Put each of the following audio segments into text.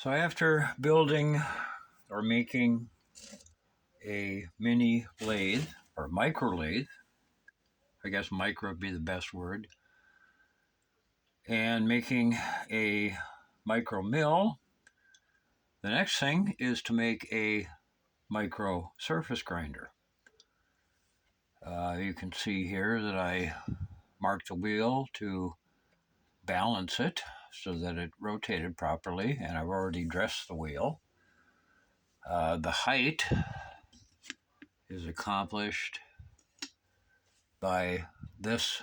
So after building or making a mini lathe or micro lathe, I guess micro would be the best word, and making a micro mill, the next thing is to make a micro surface grinder. You can see here that I marked the wheel to balance it so that it rotated properly, and I've already dressed the wheel. The height is accomplished by this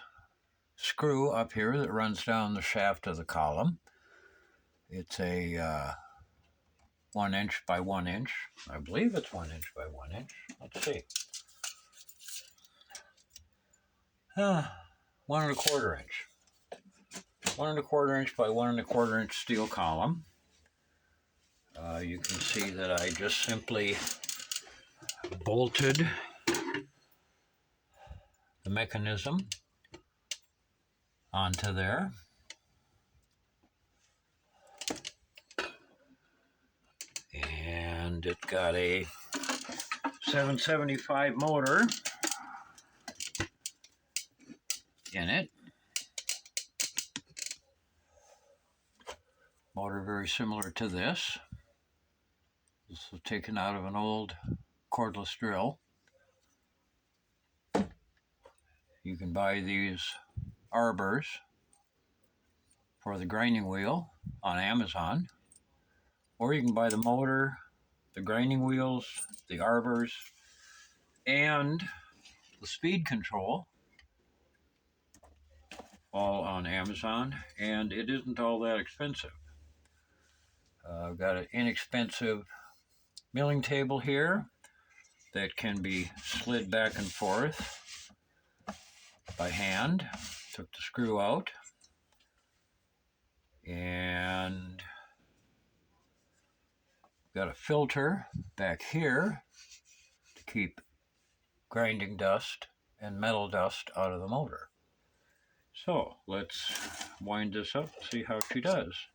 screw up here that runs down the shaft of the column. It's a 1 inch by 1 inch. I believe it's 1 inch by 1 inch. Let's see. 1 1/4 inch. 1 1/4 inch by 1 1/4 inch steel column. You can see that I just simply bolted the mechanism onto there. And it got a 775 motor in it. Motor very similar to this. This was taken out of an old cordless drill. You can buy these arbors for the grinding wheel on Amazon, or you can buy the motor, the grinding wheels, the arbors, and the speed control all on Amazon, and it isn't all that expensive. I've got an inexpensive milling table here that can be slid back and forth by hand. Took the screw out, and got a filter back here to keep grinding dust and metal dust out of the motor. So let's wind this up and see how she does.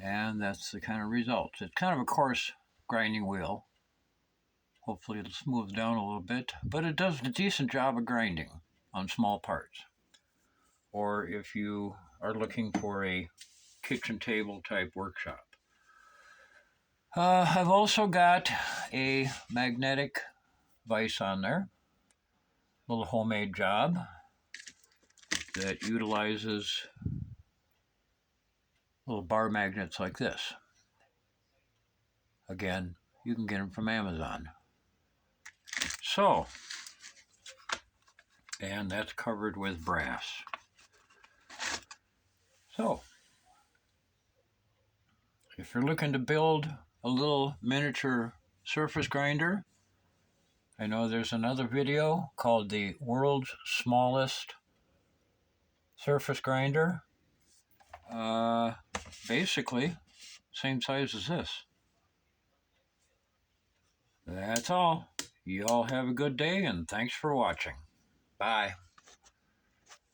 And that's the kind of results. It's kind of a coarse grinding wheel. Hopefully it'll smooth down a little bit, but it does a decent job of grinding on small parts. Or if you are looking for a kitchen table type workshop. I've also got a magnetic vise on there, little homemade job that utilizes little bar magnets like this. Again, you can get them from Amazon. So, and that's covered with brass. So, if you're looking to build a little miniature surface grinder, I know there's another video called the world's smallest surface grinder. Basically, same size as this. That's all. You all have a good day, and thanks for watching. Bye.